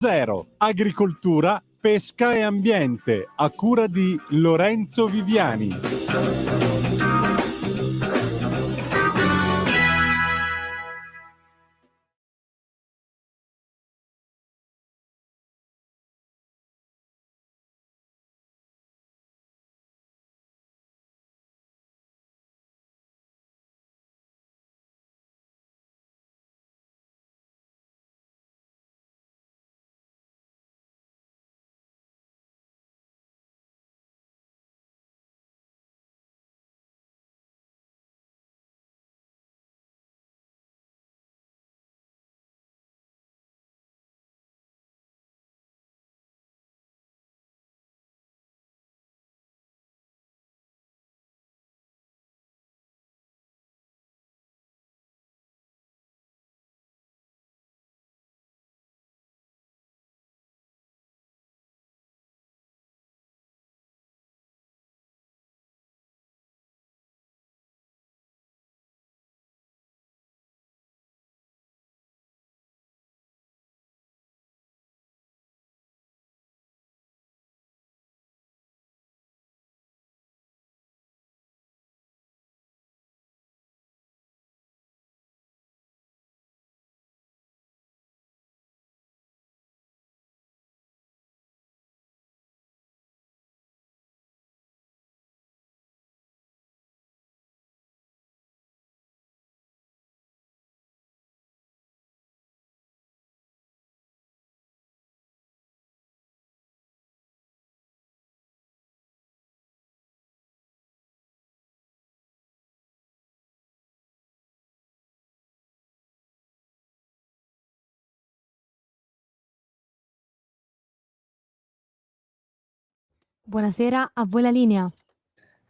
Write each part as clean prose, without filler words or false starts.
Zero, agricoltura, pesca e ambiente, a cura di Lorenzo Viviani. Buonasera, a voi la linea.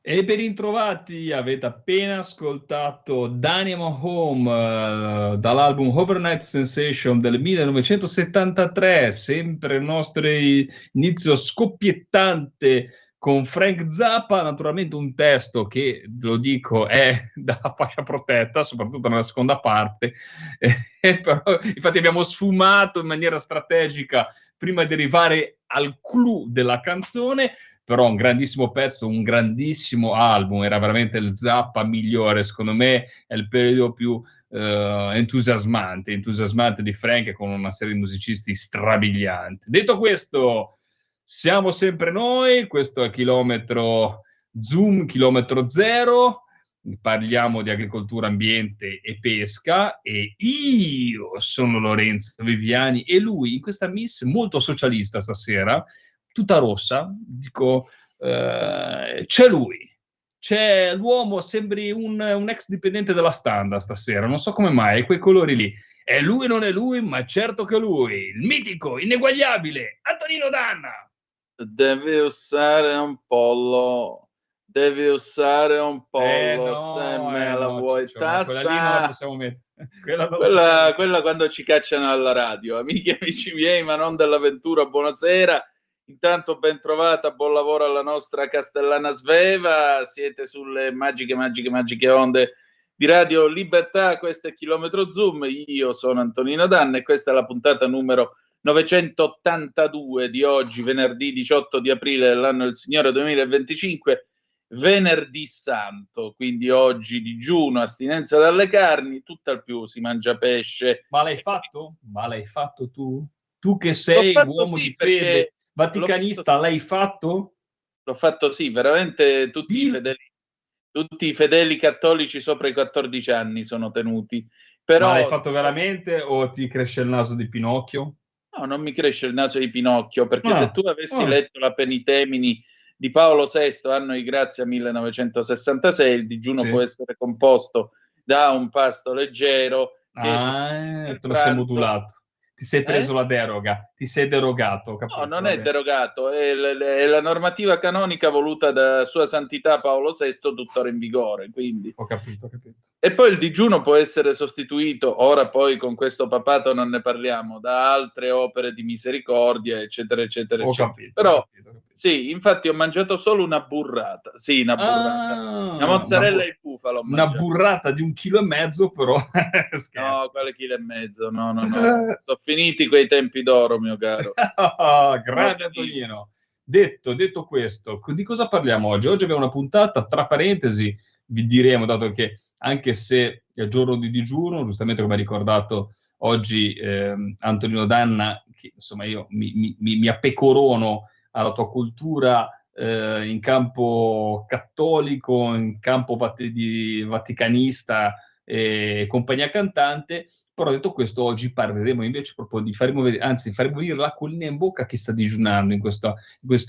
E ben ritrovati, avete appena ascoltato Dynamo Home dall'album Overnight Sensation del 1973, sempre il nostro inizio scoppiettante con Frank Zappa, naturalmente un testo che, lo dico, è da fascia protetta, soprattutto nella seconda parte, però, infatti abbiamo sfumato in maniera strategica prima di arrivare al clou della canzone, però un grandissimo pezzo, un grandissimo album, era veramente il Zappa migliore, secondo me è il periodo più entusiasmante di Frank, con una serie di musicisti strabilianti. Detto questo, siamo sempre noi, questo è Chilometro Zoom, Chilometro Zero, parliamo di agricoltura, ambiente e pesca, e io sono Lorenzo Viviani e lui in questa miss molto socialista stasera, tutta rossa, dico, c'è lui, c'è l'uomo, sembri un ex dipendente della Standa stasera, non so come mai, quei colori lì. È lui, non è lui, ma certo che è lui, il mitico, ineguagliabile, Antonino Danna. Devi usare un pollo, devi usare un pollo, se me la vuoi Ciccio, quella lì non la tasta. possiamo mettere. Quella Quando ci cacciano alla radio, amiche e amici miei, ma non dell'avventura, buonasera. Intanto ben trovata, buon lavoro alla nostra Castellana Sveva, siete sulle magiche onde di Radio Libertà, questo è Chilometro Zoom, io sono Antonino Danna e questa è la puntata numero 982 di oggi, venerdì 18 di aprile dell'anno del Signore 2025, venerdì santo, quindi oggi digiuno, astinenza dalle carni, tutt'al più si mangia pesce. Ma l'hai fatto? Ma l'hai fatto tu? Tu che sei uomo di fede, vaticanista, l'hai fatto? L'ho fatto sì, veramente tutti i fedeli cattolici sopra i 14 anni sono tenuti. Però, ma l'hai fatto veramente o ti cresce il naso di Pinocchio? No, non mi cresce il naso di Pinocchio, perché se tu avessi letto la Penitemini di Paolo VI, anno di grazia 1966, il digiuno può essere composto da un pasto leggero te lo sei modulato. Ti sei preso la deroga, ti sei derogato. Capito? No, non è derogato, è la normativa canonica voluta da Sua Santità Paolo VI, tuttora in vigore. Quindi. Ho capito. E poi il digiuno può essere sostituito, ora poi con questo papato non ne parliamo, da altre opere di misericordia, eccetera, eccetera, Ho eccetera. capito, Però, ho capito. sì, infatti ho mangiato solo una burrata. Sì, una burrata. La mozzarella e il bufalo ho una mangiato. burrata di 1,5 kg, però scherzo. No, quale chilo e mezzo, no. Sono finiti quei tempi d'oro, mio caro. Grande Antonino. Detto questo, di cosa parliamo oggi? Oggi abbiamo una puntata, tra parentesi, vi diremo, dato che anche se è giorno di digiuno, giustamente come ha ricordato oggi Antonino Danna, che insomma io mi appecorono alla tua cultura in campo cattolico, in campo vaticanista e compagnia cantante. Però detto questo, oggi parleremo invece proprio faremo venire l'acquolina in bocca a chi sta digiunando in questo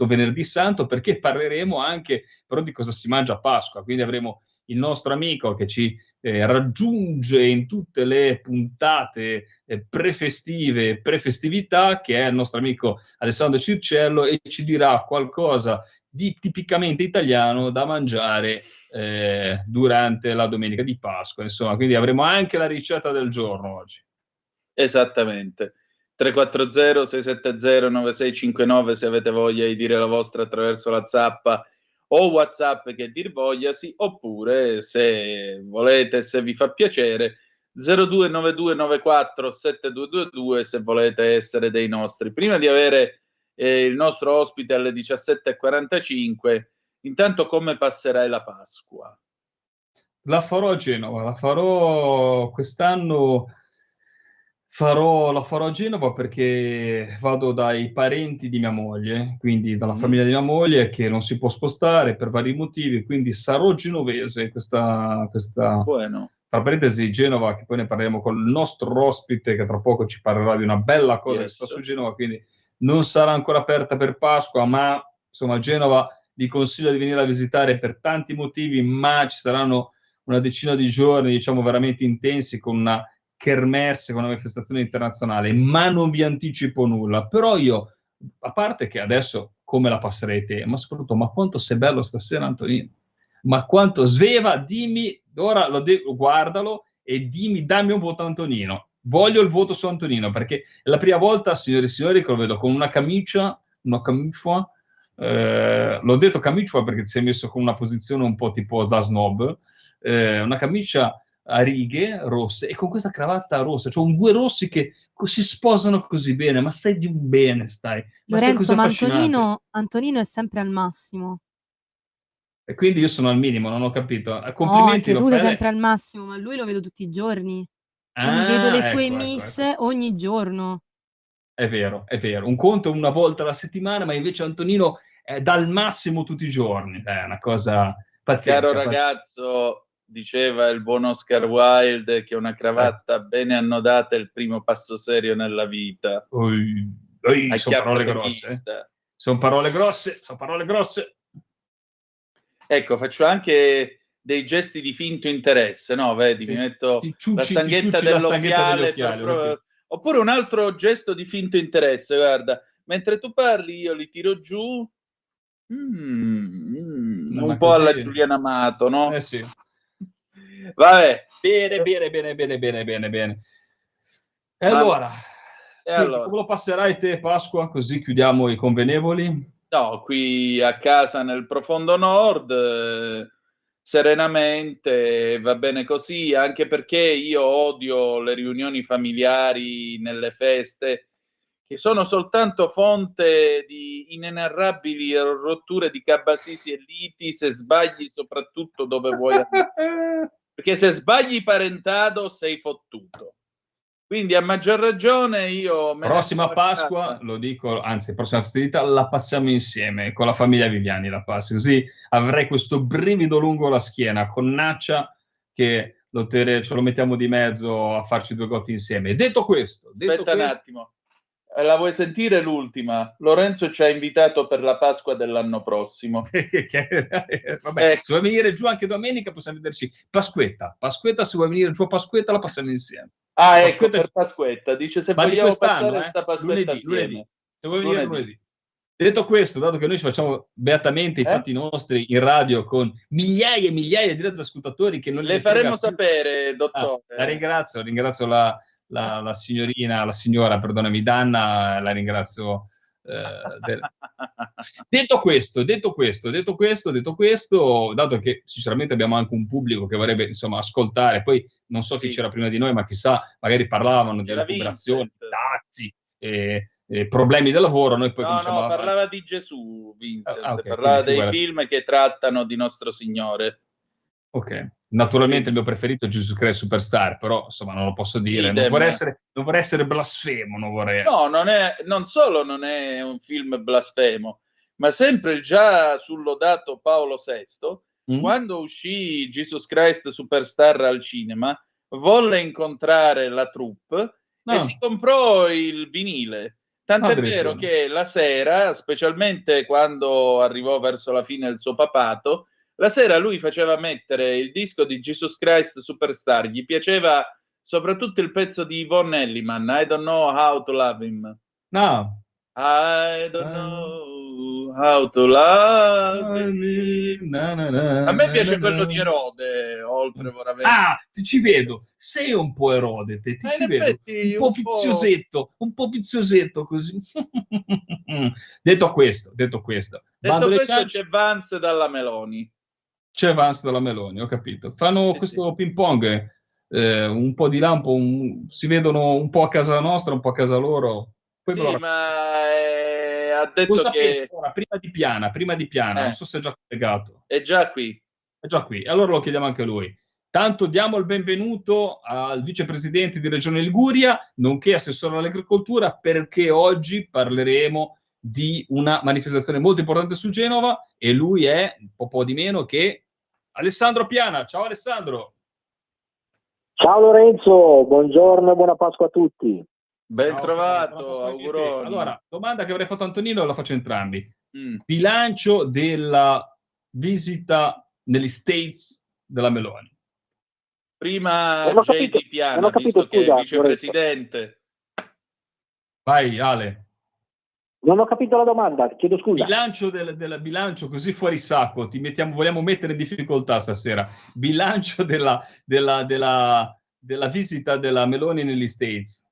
venerdì santo, perché parleremo anche però di cosa si mangia a Pasqua. Quindi avremo il nostro amico che ci raggiunge in tutte le puntate prefestive, prefestività, che è il nostro amico Alessandro Circello, e ci dirà qualcosa di tipicamente italiano da mangiare durante la domenica di Pasqua. Insomma, quindi avremo anche la ricetta del giorno oggi. Esattamente. 340-670-9659 se avete voglia di dire la vostra attraverso la zappa o WhatsApp, che dir vogliasi, oppure se volete, se vi fa piacere, 0292947222 se volete essere dei nostri. Prima di avere il nostro ospite alle 17:45, intanto come passerai la Pasqua? La farò a Genova, la farò quest'anno. La farò a Genova perché vado dai parenti di mia moglie, quindi dalla famiglia di mia moglie, che non si può spostare per vari motivi, quindi sarò genovese. Questa Bueno. tra parentesi, Genova, che poi ne parleremo con il nostro ospite, che tra poco ci parlerà di una bella cosa che sta su Genova, quindi non sarà ancora aperta per Pasqua, ma insomma Genova vi consiglio di venire a visitare per tanti motivi, ma ci saranno una decina di giorni, diciamo, veramente intensi, con una kermesse, con una manifestazione internazionale, ma non vi anticipo nulla. Però io, a parte che adesso come la passerei te, ma soprattutto, ma quanto sei bello stasera, Antonino, ma quanto sveva, dimmi, ora guardalo e dammi un voto a Antonino. Voglio il voto su Antonino, perché è la prima volta, signori e signori, che lo vedo con una camicia, l'ho detto camicia perché si è messo con una posizione un po' tipo da snob, una camicia a righe rosse e con questa cravatta rossa, cioè due rossi che si sposano così bene. Ma stai di un bene, stai. Ma sei così Lorenzo, ma affascinante. Antonino è sempre al massimo. E quindi io sono al minimo, non ho capito. No, Complimenti, anche lo tu sei fai. sempre al massimo, ma lui lo vedo tutti i giorni. Quindi vedo le sue miss ogni giorno. È vero, è vero. Un conto una volta alla settimana, ma invece Antonino è dal massimo tutti i giorni. È una cosa pazzesca. Caro ragazzo, diceva il buon Oscar Wilde, che una cravatta bene annodata è il primo passo serio nella vita. Sono parole grosse. Sono parole grosse. Ecco, faccio anche dei gesti di finto interesse, no? Vedi, mi metto la stanghetta dell'occhiale. Oppure un altro gesto di finto interesse, guarda, mentre tu parli io li tiro giù, un po' alla Giuliana Amato, no? Sì. Vabbè. Bene. E allora, come lo passerai te Pasqua? Così chiudiamo i convenevoli. No, qui a casa nel profondo nord, serenamente, va bene così, anche perché io odio le riunioni familiari nelle feste, che sono soltanto fonte di inenarrabili rotture di cabasisi e liti, se sbagli soprattutto dove vuoi andare. Perché se sbagli parentado sei fottuto. Quindi a maggior ragione io... Prossima Pasqua, lo dico, anzi, prossima festività la passiamo insieme con la famiglia Viviani, la Pasqua, così avrei questo brivido lungo la schiena con Naccia che ce lo mettiamo di mezzo a farci due gotti insieme. Detto questo... un attimo. La vuoi sentire l'ultima? Lorenzo ci ha invitato per la Pasqua dell'anno prossimo. Vabbè, se vuoi venire giù anche domenica possiamo vederci Pasquetta, se vuoi venire giù a Pasquetta la passiamo insieme. Ecco, per Pasquetta dice se vogliamo passare questa Pasquetta lunedì. Se vuoi venire lunedì. Detto questo, dato che noi ci facciamo beatamente i fatti nostri in radio con migliaia e migliaia di ascoltatori che non le faremo sapere, dottore. Ringrazio la signorina, la signora, perdonami, Danna, la ringrazio. Detto questo, dato che sinceramente abbiamo anche un pubblico che vorrebbe insomma ascoltare, poi non so chi c'era prima di noi, ma chissà, magari parlavano di recuperazione, dazi, problemi del lavoro, noi poi cominciamo No, parlava di Gesù, Vincent, okay, parlava dei figurati. film che trattano di Nostro Signore. Ok, naturalmente il mio preferito è Jesus Christ Superstar, però insomma non lo posso dire, Idem. non vorrei essere blasfemo, non vorrei No, essere. non solo non è un film blasfemo, ma sempre il già sullodato Paolo VI, quando uscì Jesus Christ Superstar al cinema, volle incontrare la troupe e si comprò il vinile. Tant'è vero che la sera, specialmente quando arrivò verso la fine il suo papato, la sera lui faceva mettere il disco di Jesus Christ Superstar, gli piaceva soprattutto il pezzo di Yvonne Elliman, I Don't Know How to Love Him. No. I don't know how to love him. A me piace quello di Erode, oltre veramente. Ah, ci vedo, sei un po' Erode, te, ci vedo, un po' viziosetto così. Detto questo, c'è Vance dalla Meloni. C'è Vance dalla Meloni, ho capito. Fanno questo ping pong, un po' di là, si vedono un po' a casa nostra, un po' a casa loro. Poi ma ha detto cosa che... Ora, prima di Piana, non so se è già collegato. È già qui. È già qui, allora lo chiediamo anche a lui. Tanto diamo il benvenuto al vicepresidente di Regione Liguria, nonché assessore all'agricoltura, perché oggi parleremo di una manifestazione molto importante su Genova e lui è un po' di meno che Alessandro Piana. Ciao Alessandro. Ciao Lorenzo, buongiorno e buona Pasqua a tutti. Ben trovato, auguroni. Allora, domanda che avrei fatto Antonino e la faccio entrambi. Bilancio della visita negli States della Meloni. Prima J.D. Piana, visto che è vicepresidente. Vai Ale. Non ho capito la domanda, chiedo scusa. Bilancio bilancio così fuori sacco, vogliamo mettere in difficoltà stasera. Bilancio della visita della Meloni negli States.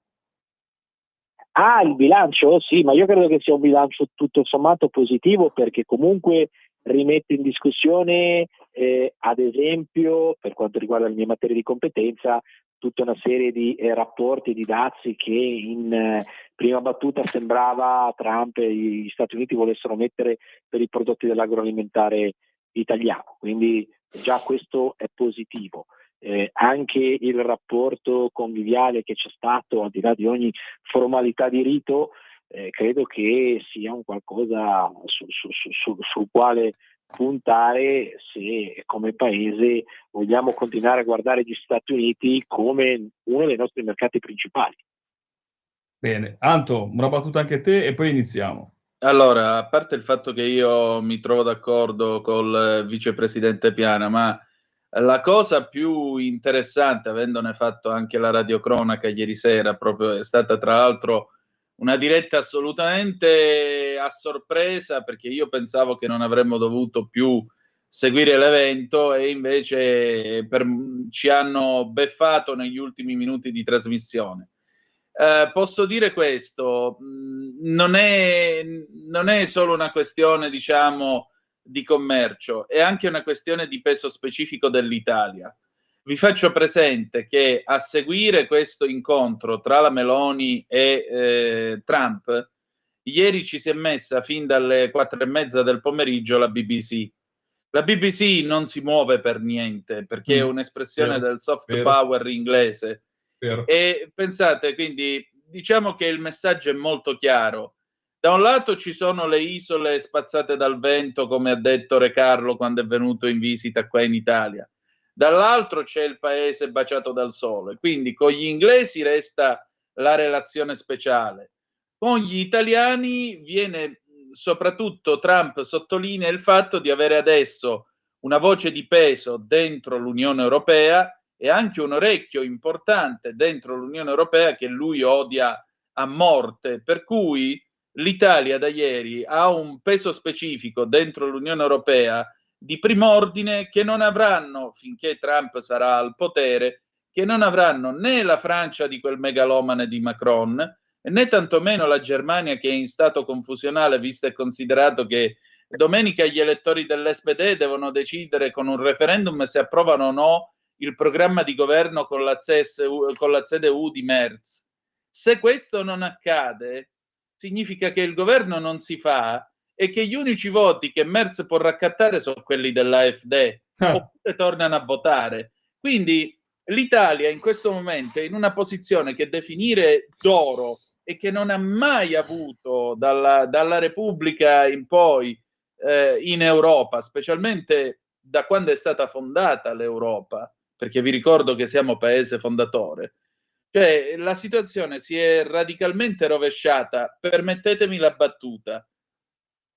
Ah, il bilancio? Sì, ma io credo che sia un bilancio tutto sommato positivo, perché comunque rimette in discussione, ad esempio, per quanto riguarda le mie materie di competenza, tutta una serie di rapporti, di dazi che in prima battuta sembrava Trump e gli Stati Uniti volessero mettere per i prodotti dell'agroalimentare italiano. Quindi già questo è positivo. Anche il rapporto conviviale che c'è stato, al di là di ogni formalità di rito, credo che sia un qualcosa sul quale puntare se come paese vogliamo continuare a guardare gli Stati Uniti come uno dei nostri mercati principali. Bene, Anto, una battuta anche a te e poi iniziamo. Allora, a parte il fatto che io mi trovo d'accordo col vicepresidente Piana, ma la cosa più interessante, avendone fatto anche la radiocronaca ieri sera, proprio è stata tra l'altro una diretta assolutamente a sorpresa, perché io pensavo che non avremmo dovuto più seguire l'evento e invece ci hanno beffato negli ultimi minuti di trasmissione. Posso dire questo, non è solo una questione, diciamo, di commercio, è anche una questione di peso specifico dell'Italia. Vi faccio presente che a seguire questo incontro tra la Meloni e Trump, ieri ci si è messa fin dalle 4:30 del pomeriggio la BBC. La BBC non si muove per niente, perché è un'espressione del soft power inglese. E pensate, quindi diciamo che il messaggio è molto chiaro. Da un lato ci sono le isole spazzate dal vento, come ha detto Re Carlo quando è venuto in visita qua in Italia. Dall'altro c'è il paese baciato dal sole. Quindi con gli inglesi resta la relazione speciale. Con gli italiani viene, soprattutto Trump sottolinea il fatto di avere adesso una voce di peso dentro l'Unione Europea e anche un orecchio importante dentro l'Unione Europea che lui odia a morte, per cui l'Italia da ieri ha un peso specifico dentro l'Unione Europea di prim'ordine che non avranno, finché Trump sarà al potere, che non avranno né la Francia di quel megalomane di Macron, né tantomeno la Germania, che è in stato confusionale, visto e considerato che domenica gli elettori dell'SPD devono decidere con un referendum se approvano o no il programma di governo con la CDU di Merz. Se questo non accade, significa che il governo non si fa e che gli unici voti che Merz può raccattare sono quelli dell'AfD, oppure tornano a votare. Quindi l'Italia in questo momento è in una posizione che definire d'oro e che non ha mai avuto dalla Repubblica in poi in Europa, specialmente da quando è stata fondata l'Europa, perché vi ricordo che siamo paese fondatore. Cioè, la situazione si è radicalmente rovesciata. Permettetemi la battuta.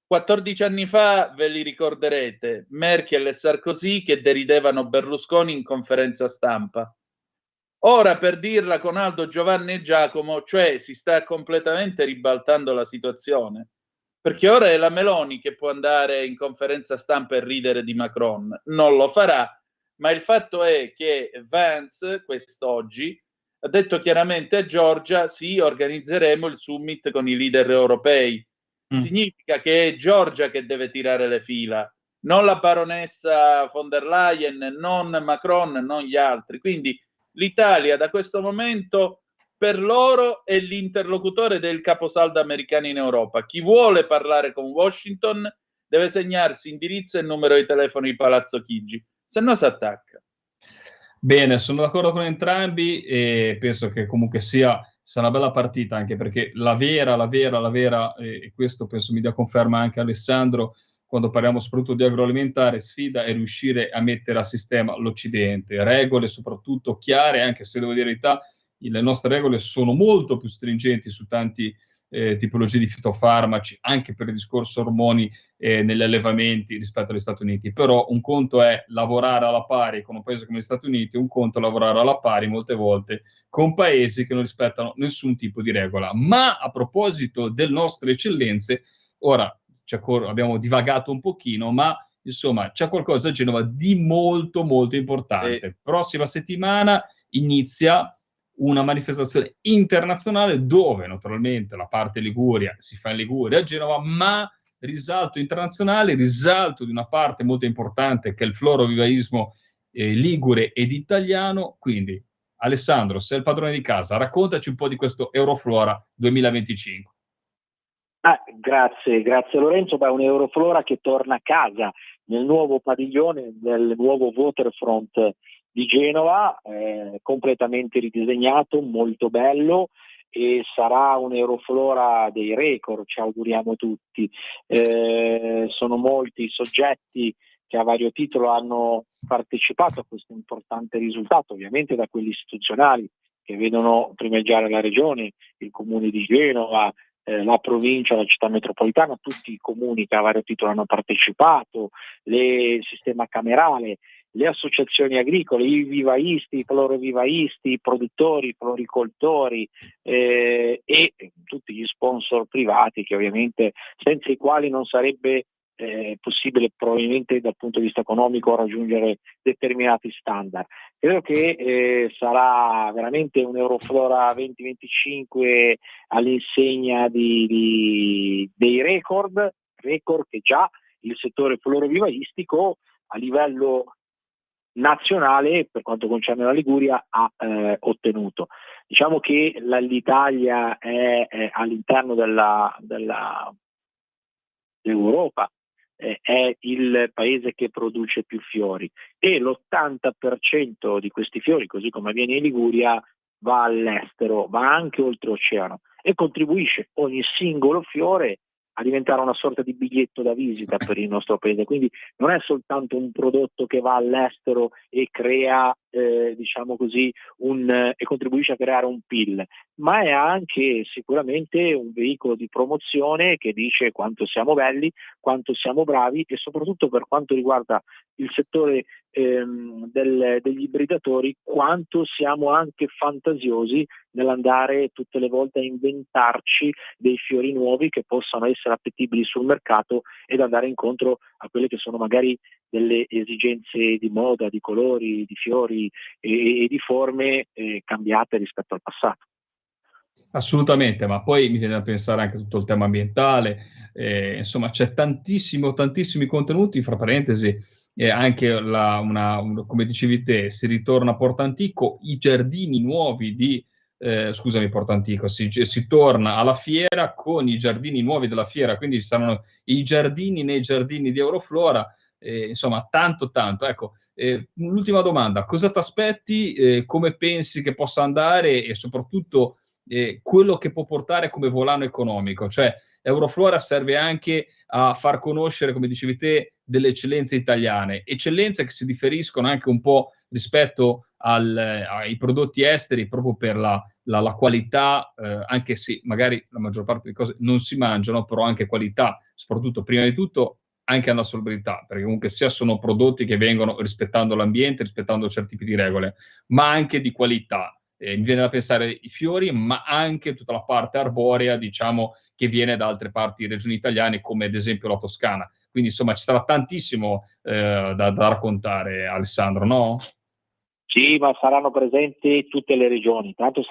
14 anni fa, ve li ricorderete, Merkel e Sarkozy che deridevano Berlusconi in conferenza stampa. Ora, per dirla con Aldo, Giovanni e Giacomo, cioè si sta completamente ribaltando la situazione, perché ora è la Meloni che può andare in conferenza stampa e ridere di Macron. Non lo farà, ma il fatto è che Vance, quest'oggi, ha detto chiaramente a Giorgia: sì, organizzeremo il summit con i leader europei. Significa che è Giorgia che deve tirare le fila, non la baronessa von der Leyen, non Macron, non gli altri. Quindi l'Italia da questo momento per loro è l'interlocutore del caposaldo americano in Europa. Chi vuole parlare con Washington deve segnarsi indirizzo e numero di telefono di Palazzo Chigi, se no si attacca. Bene, sono d'accordo con entrambi e penso che comunque sia una bella partita, anche perché la vera, e questo penso mi dia conferma anche Alessandro, quando parliamo soprattutto di agroalimentare, sfida è riuscire a mettere a sistema l'Occidente, regole soprattutto chiare, anche se devo dire la verità, le nostre regole sono molto più stringenti su tanti tipologie di fitofarmaci, anche per il discorso ormoni negli allevamenti rispetto agli Stati Uniti. Però un conto è lavorare alla pari con un paese come gli Stati Uniti, un conto è lavorare alla pari molte volte con paesi che non rispettano nessun tipo di regola. Ma a proposito delle nostre eccellenze, ora abbiamo divagato un pochino, ma insomma c'è qualcosa a Genova di molto molto importante. Prossima settimana inizia una manifestazione internazionale dove naturalmente la parte Liguria si fa in Liguria a Genova, ma risalto internazionale, risalto di una parte molto importante che è il florovivaismo ligure ed italiano. Quindi Alessandro, sei il padrone di casa, raccontaci un po' di questo Euroflora 2025. Grazie Lorenzo. Un Euroflora che torna a casa nel nuovo padiglione, nel nuovo waterfront di Genova, completamente ridisegnato, molto bello, e sarà un Euroflora dei record, ci auguriamo tutti. Sono molti i soggetti che a vario titolo hanno partecipato a questo importante risultato, ovviamente da quelli istituzionali che vedono primeggiare la regione, il comune di Genova, la provincia, la città metropolitana, tutti i comuni che a vario titolo hanno partecipato, il sistema camerale, le associazioni agricole, i vivaisti, i florovivaisti, i produttori, i floricoltori e tutti gli sponsor privati, che ovviamente senza i quali non sarebbe possibile probabilmente dal punto di vista economico raggiungere determinati standard. Credo che sarà veramente un Euroflora 2025 all'insegna dei record che già il settore florovivaistico a livello nazionale, per quanto concerne la Liguria, ha ottenuto. Diciamo che l'Italia è all'interno dell'Europa, è il paese che produce più fiori, e l'80% di questi fiori, così come avviene in Liguria, va all'estero, va anche oltreoceano, e contribuisce ogni singolo fiore a diventare una sorta di biglietto da visita per il nostro paese. Quindi non è soltanto un prodotto che va all'estero e crea diciamo così, e contribuisce a creare un PIL, ma è anche sicuramente un veicolo di promozione che dice quanto siamo belli, quanto siamo bravi, e soprattutto per quanto riguarda il settore degli ibridatori, quanto siamo anche fantasiosi nell'andare tutte le volte a inventarci dei fiori nuovi che possano essere appetibili sul mercato ed andare incontro a quelle che sono magari delle esigenze di moda, di colori, di fiori e di forme cambiate rispetto al passato. Assolutamente, ma poi mi viene da pensare anche a tutto il tema ambientale, insomma c'è tantissimi contenuti, fra parentesi, anche come dicevi te, si ritorna a Portantico, i giardini nuovi scusami, Portantico, si torna alla fiera con i giardini nuovi della fiera, quindi saranno i giardini nei giardini di Euroflora, insomma tanto, ecco. L'ultima domanda, cosa ti aspetti, come pensi che possa andare e soprattutto quello che può portare come volano economico? Cioè Euroflora serve anche a far conoscere, come dicevi te, delle eccellenze italiane, eccellenze che si differiscono anche un po' rispetto ai prodotti esteri proprio per la qualità, anche se magari la maggior parte delle cose non si mangiano, però anche qualità, soprattutto prima di tutto anche alla salubrità, perché comunque sia sono prodotti che vengono rispettando l'ambiente, rispettando certi tipi di regole, ma anche di qualità. Mi viene da pensare i fiori, ma anche tutta la parte arborea, diciamo, che viene da altre parti regioni italiane, come ad esempio la Toscana. Quindi, insomma, ci sarà tantissimo da raccontare, Alessandro, no? Sì, ma saranno presenti tutte le regioni, tant'è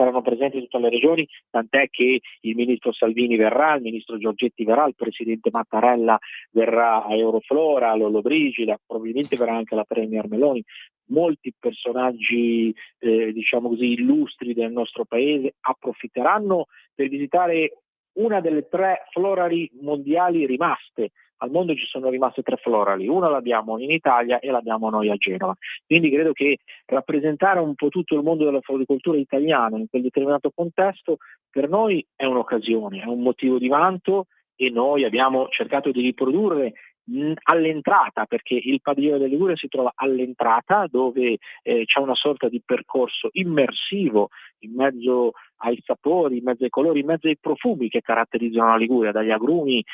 che il ministro Salvini verrà, il ministro Giorgetti verrà, il presidente Mattarella verrà a Euroflora, Lollobrigida, probabilmente verrà anche la Premier Meloni. Molti personaggi, diciamo così, illustri del nostro paese approfitteranno per visitare una delle 3 florali mondiali rimaste. Al mondo ci sono rimaste 3 florali, una l'abbiamo in Italia e l'abbiamo noi a Genova. Quindi credo che rappresentare un po' tutto il mondo della floricoltura italiana in quel determinato contesto per noi è un'occasione, è un motivo di vanto, e noi abbiamo cercato di riprodurre all'entrata, perché il padiglione del Liguria si trova all'entrata, dove c'è una sorta di percorso immersivo in mezzo ai sapori, in mezzo ai colori, in mezzo ai profumi che caratterizzano la Liguria, dagli agrumi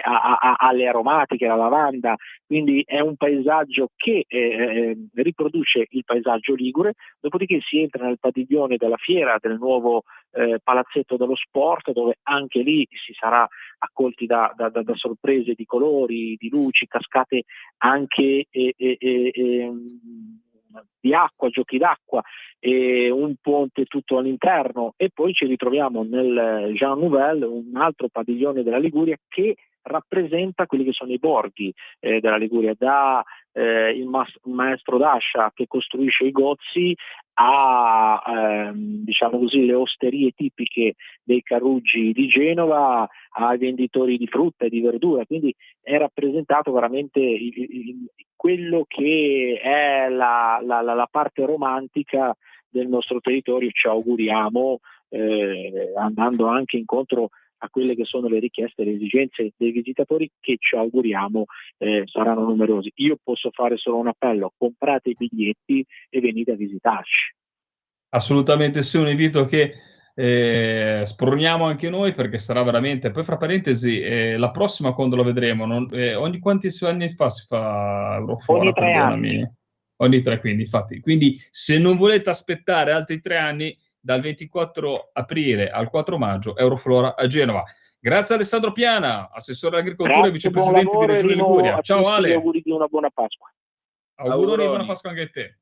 alle aromatiche, alla lavanda. Quindi è un paesaggio che riproduce il paesaggio ligure. Dopodiché si entra nel padiglione della fiera, del nuovo palazzetto dello sport, dove anche lì si sarà accolti da sorprese di colori, di luci, cascate anche di acqua, giochi d'acqua, un ponte tutto all'interno, e poi ci ritroviamo nel Jean Nouvel, un altro padiglione della Liguria che rappresenta quelli che sono i borghi della Liguria, da il maestro Dascia che costruisce i gozzi a diciamo così le osterie tipiche dei Caruggi di Genova, ai venditori di frutta e di verdura. Quindi è rappresentato veramente quello che è la parte romantica del nostro territorio. Ci auguriamo, andando anche incontro a quelle che sono le richieste e le esigenze dei visitatori, che ci auguriamo saranno numerosi. Io posso fare solo un appello: comprate i biglietti e venite a visitarci. Assolutamente sì, un invito che sproniamo anche noi, perché sarà veramente, poi fra parentesi, la prossima quando lo vedremo, ogni quanti anni fa si fa Euroflora? Ogni 3 anni. Ogni 3, quindi se non volete aspettare altri 3 anni, dal 24 aprile al 4 maggio, Euroflora a Genova. Grazie Alessandro Piana, assessore all'agricoltura e vicepresidente di Regione Liguria. Ciao Ale. Auguri di una buona Pasqua. Auguroni di buona Pasqua anche a te.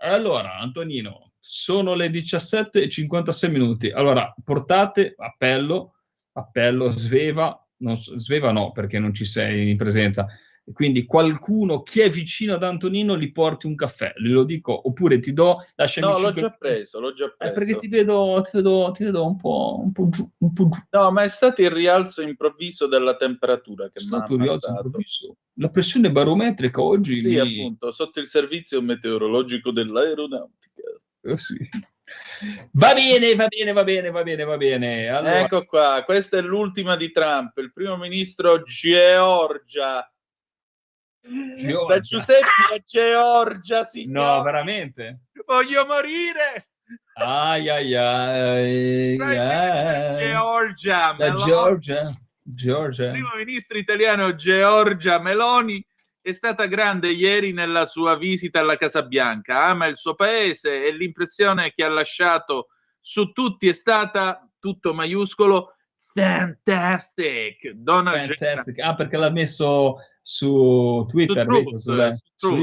Allora, Antonino, sono le 17:56 minuti. Allora, portate appello, Sveva, Sveva no, perché non ci sei in presenza. Quindi qualcuno, chi è vicino ad Antonino, gli porti un caffè, glielo dico, oppure ti do, lasciami No, l'ho già preso. perché ti vedo un po' giù. No, ma è stato il rialzo improvviso della temperatura che mi ha ammazzato. La pressione barometrica oggi sì, appunto, sotto il servizio meteorologico dell'aeronautica. Sì. Va bene. Allora, ecco qua, questa è l'ultima di Trump, il primo ministro Georgia Da Giuseppe a Georgia, signore. No, veramente? Voglio morire. Ai ai ai. Georgia La Meloni. Georgia. Primo ministro italiano Giorgia Meloni è stata grande ieri nella sua visita alla Casa Bianca. Ama il suo paese e l'impressione che ha lasciato su tutti è stata, tutto maiuscolo, fantastic. Fantastic. Ah, perché l'ha messo su Twitter, su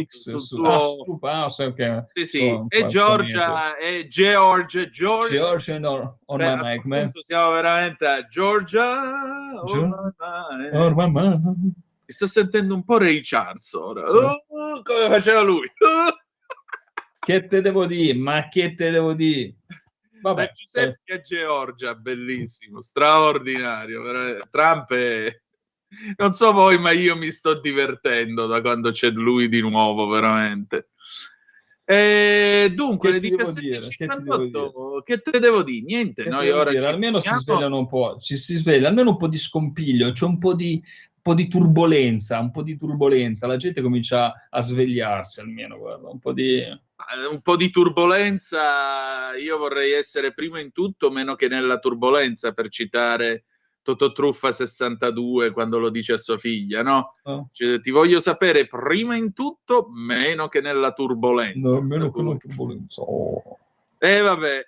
X, su Truth. Ah, so che sì. E Georgia on my mic, man. Siamo veramente a Georgia. Mi sto sentendo un po' Ray Charles ora. Come faceva lui. Che te devo dire? Ma che te devo dire? Vabbè, Giuseppe a Georgia, bellissimo, straordinario. Trump è... Non so voi, ma io mi sto divertendo da quando c'è lui di nuovo, veramente. Dunque, le 17:58, che te devo dire? Niente, noi ora almeno si svegliano un po', ci si sveglia, almeno un po' di scompiglio, c'è un po' di turbolenza, la gente comincia a svegliarsi, almeno, guarda, un po' di turbolenza. Io vorrei essere primo in tutto, meno che nella turbolenza, per citare Totò Truffa 62 quando lo dice a sua figlia, no? Cioè, ti voglio sapere prima in tutto, meno che nella turbolenza. No, meno che nella turbolenza. Vabbè,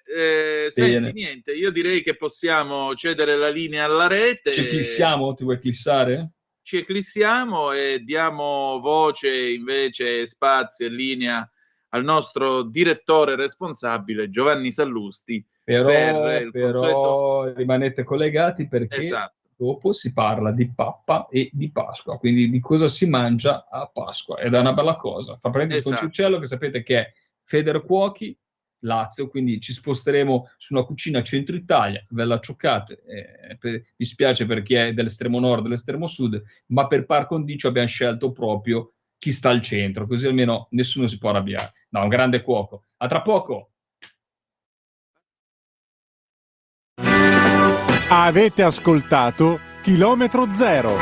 senti, niente, io direi che possiamo cedere la linea alla rete. Ci eclissiamo? Ti vuoi eclissare? Ci eclissiamo e diamo voce, invece, spazio e linea al nostro direttore responsabile Giovanni Sallusti. Però rimanete collegati, perché dopo si parla di pappa e di Pasqua, quindi di cosa si mangia a Pasqua, ed è una bella cosa. Fa prendere il Conciccello, che sapete che è Federcuochi Lazio, quindi ci sposteremo su una cucina centro Italia, ve la accioccate, mi spiace per chi è dell'estremo nord, dell'estremo sud, ma per par condicio abbiamo scelto proprio chi sta al centro, così almeno nessuno si può arrabbiare. No, un grande cuoco. A tra poco! Avete ascoltato Chilometro Zero.